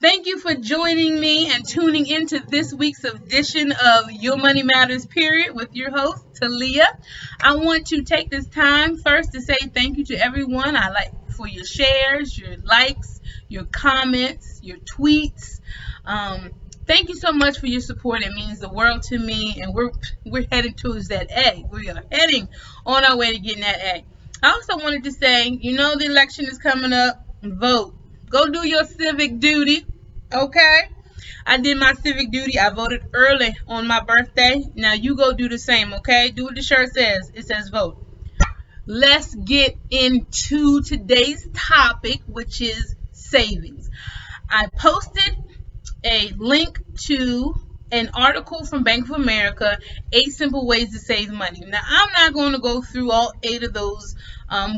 Thank you for joining me and tuning into this week's edition of Your Money Matters, period, with your host, Talia. I want to take this time first to say thank you to everyone. I like for your shares, your likes, your comments, your tweets. Um, Thank you so much for your support. It means the world to me, and we're headed towards that A. We are heading on our way to getting that A. I also wanted to say, the election is coming up. Vote. Go do your civic duty. Okay? I did my civic duty. I voted early on my birthday. Now you go do the same, okay? Do what the shirt says. It says vote. Let's get into today's topic, which is savings. I posted a link to an article from Bank of America, 8 Simple Ways to Save Money. Now, I'm not going to go through all 8 of those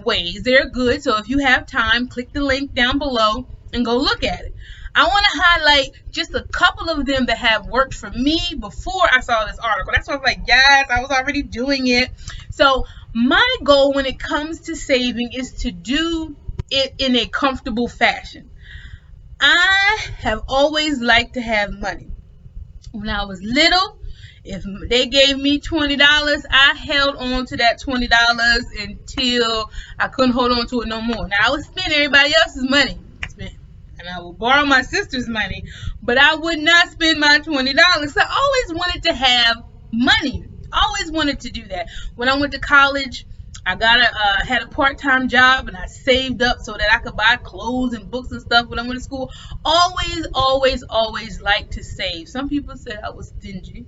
ways. They're good, so if you have time, click the link down below and go look at it. I want to highlight just a couple of them that have worked for me before I saw this article. That's why I was like, yes, I was already doing it. So my goal when it comes to saving is to do it in a comfortable fashion. I have always liked to have money. When I was little, if they gave me $20, I held on to that $20 until I couldn't hold on to it no more. Now, I would spend everybody else's money, and I would borrow my sister's money, but I would not spend my $20. So I always wanted to have money. Always wanted to do that. When I went to college, I had a part-time job, and I saved up so that I could buy clothes and books and stuff when I went to school. Always liked to save. Some people said I was stingy.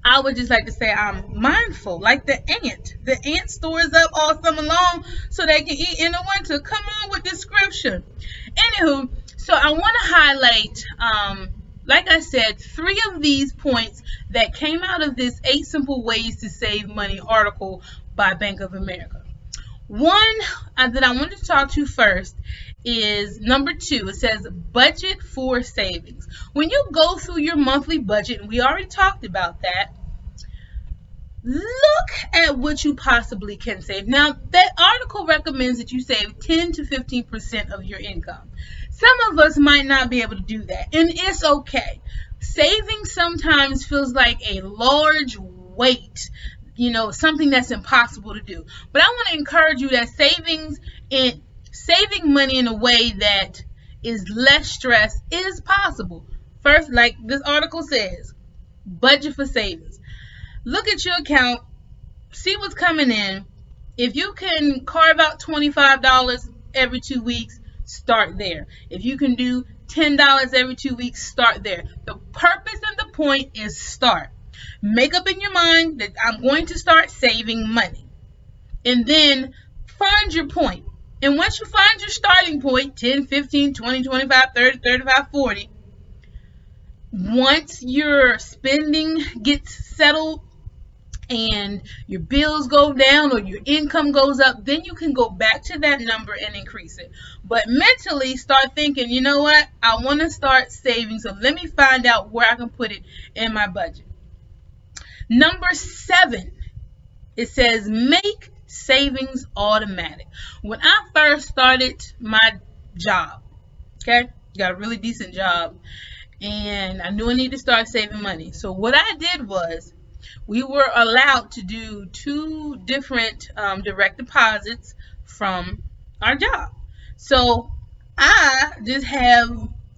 I would just like to say I'm mindful, like the ant. The ant stores up all summer long so they can eat in the winter. Come on with description. Anywho, so I want to highlight, like I said, 3 of these points that came out of this 8 Simple Ways to Save Money article by Bank of America. One that I wanted to talk to first is number 2. It says budget for savings. When you go through your monthly budget, and we already talked about that, look at what you possibly can save. Now, that article recommends that you save 10 to 15% of your income. Some of us might not be able to do that, and it's okay. Saving sometimes feels like a large weight, something that's impossible to do. But I want to encourage you that saving money in a way that is less stress is possible. First, like this article says, budget for savings. Look at your account, see what's coming in. If you can carve out $25 every 2 weeks, start there. If you can do $10 every 2 weeks, start there. The purpose and the point is start. Make up in your mind that I'm going to start saving money. And then find your point. And once you find your starting point, 10, 15, 20, 25, 30, 35, 40, once your spending gets settled and your bills go down or your income goes up, then you can go back to that number and increase it. But mentally start thinking, you know what? I want to start saving, so let me find out where I can put it in my budget. Number 7, it says make savings automatic. When I first started my job, got a really decent job, and I knew I needed to start saving money. So what I did was, we were allowed to do 2 different direct deposits from our job. So I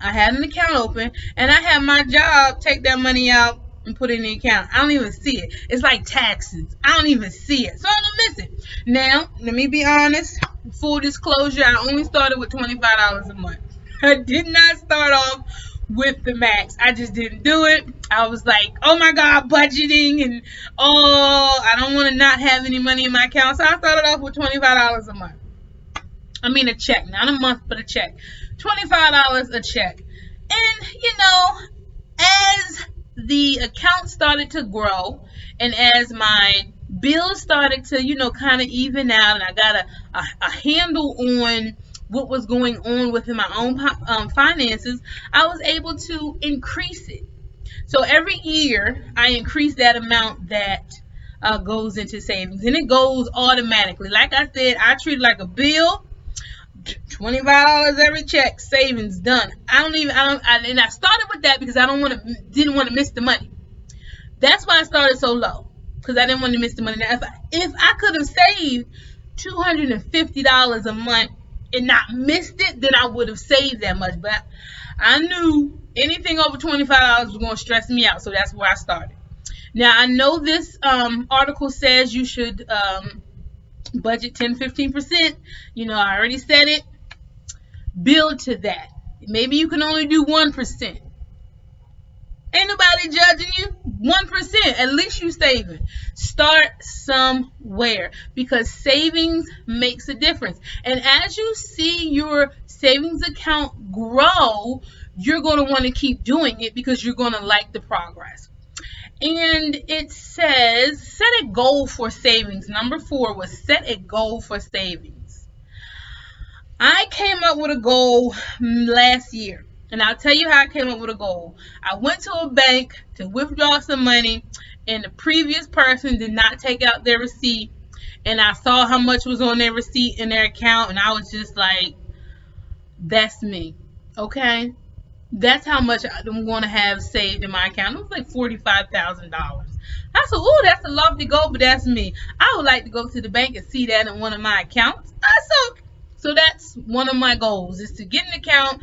had an account open, and I had my job take that money out and put it in the account. I don't even see it. It's like taxes. I don't even see it. So I don't miss it. Now, let me be honest. Full disclosure, I only started with $25 a month. I did not start off with the max. I just didn't do it. I was like, oh my God, budgeting, and I don't want to not have any money in my account. So I started off with $25 a month. I mean a check, not a month, but a check. $25 a check. And, as the account started to grow, and as my bills started to, kind of even out, and I got a handle on what was going on within my own finances, I was able to increase it. So every year, I increase that amount that goes into savings, and it goes automatically. Like I said, I treat it like a bill. $25 every check, savings done. And I started with that because didn't want to miss the money. That's why I started so low, because I didn't want to miss the money. Now, if I could have saved $250 a month and not missed it, then I would have saved that much. But I knew anything over $25 was going to stress me out, so that's where I started. Now, I know this article says you should budget 10-15%. I already said it. Build to that. Maybe you can only do 1%. Ain't nobody judging you. 1%. At least you saving. Start somewhere, because savings makes a difference. And as you see your savings account grow, you're going to want to keep doing it because you're going to like the progress. And it says, set a goal for savings. Number 4 was set a goal for savings. I came up with a goal last year. And I'll tell you how I came up with a goal. I went to a bank to withdraw some money, and the previous person did not take out their receipt. And I saw how much was on their receipt in their account, and I was just like, that's me. Okay? That's how much I'm going to have saved in my account. It was like $45,000. I said, ooh, that's a lofty goal, but that's me. I would like to go to the bank and see that in one of my accounts. So that's one of my goals, is to get an account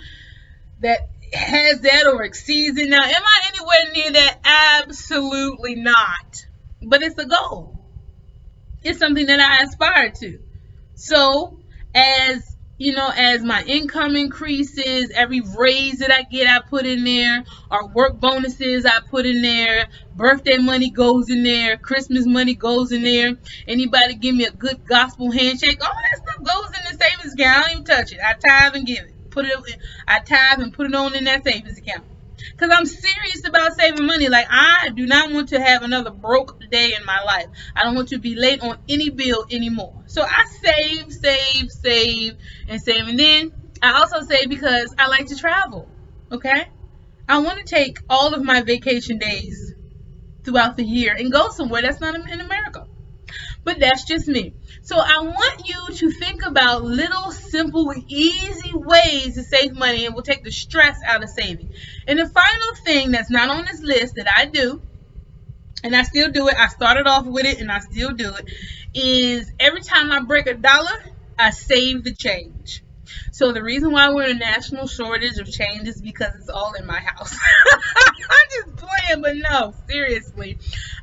that has that or exceeds it. Now, am I anywhere near that? Absolutely not. But it's a goal. It's something that I aspire to. So, as my income increases, every raise that I get, I put in there, or work bonuses, I put in there, birthday money goes in there, Christmas money goes in there. Anybody give me a good gospel handshake, all that stuff goes in the savings account. I don't even touch it. I tithe and give it. I tithe and put it on in that savings account. Because I'm serious about saving money. Like, I do not want to have another broke day in my life. I don't want to be late on any bill anymore. So I save. And then I also save because I like to travel. Okay? I want to take all of my vacation days throughout the year and go somewhere that's not in America. But that's just me. So I want you to think about little, simple, easy ways to save money, and will take the stress out of saving. And the final thing that's not on this list that I do, and I still do it, I started off with it and I still do it, is every time I break $1, I save the change. So the reason why we're in a national shortage of change is because it's all in my house. I'm just playing, but no, seriously.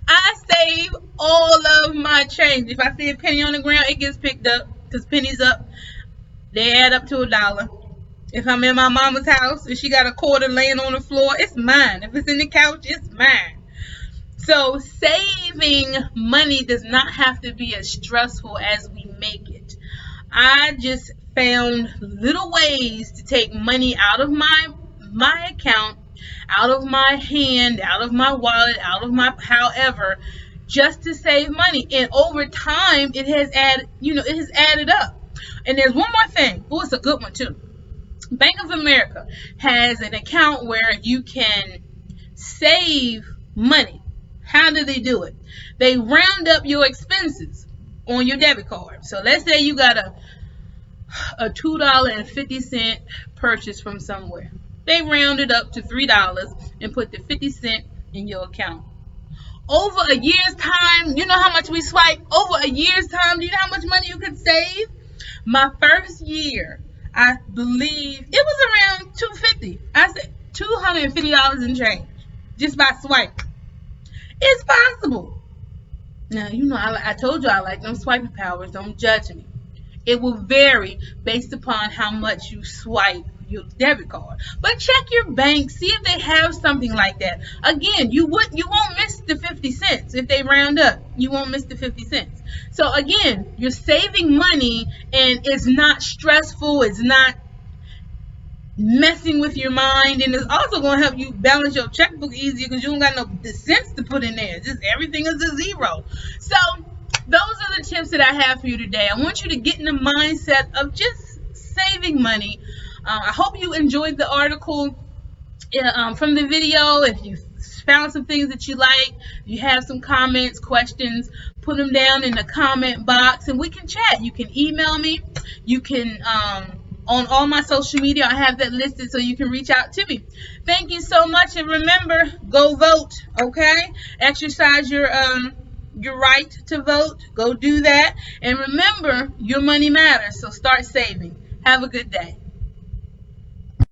I save all of my change. If I see a penny on the ground, it gets picked up, because pennies up, they add up to $1. If I'm in my mama's house and she got a quarter laying on the floor, it's mine. If it's in the couch, it's mine. So saving money does not have to be as stressful as we make it. I just found little ways to take money out of my account, out of my hand, out of my wallet, out of my however, just to save money. And over time, it has added up. And there's one more thing. Oh, it's a good one too. Bank of America has an account where you can save money. How do they do it? They round up your expenses on your debit card. So let's say you got a $2.50 purchase from somewhere. They round it up to $3 and put the 50 cents in your account. Over a year's time, you know how much we swipe? Over a year's time, do you know how much money you could save? My first year, I believe it was around $250. I said $250 in change just by swipe. It's possible. Now, I told you I like them swiping powers. Don't judge me. It will vary based upon how much you swipe your debit card. But check your bank, see if they have something like that. Again, you won't miss the 50 cents if they round up. You won't miss the 50 cents. So again, you're saving money, and it's not stressful. It's not messing with your mind, and it's also going to help you balance your checkbook easier because you don't got no cents to put in there. Just everything is a zero. So those are the tips that I have for you today. I want you to get in the mindset of just saving money. I hope you enjoyed the article from the video. If you found some things that you like, you have some comments, questions, put them down in the comment box and we can chat. You can email me. You can on all my social media. I have that listed so you can reach out to me. Thank you so much, and remember, go vote, okay? Exercise your right to vote. Go do that. And remember, your money matters, so start saving. Have a good day.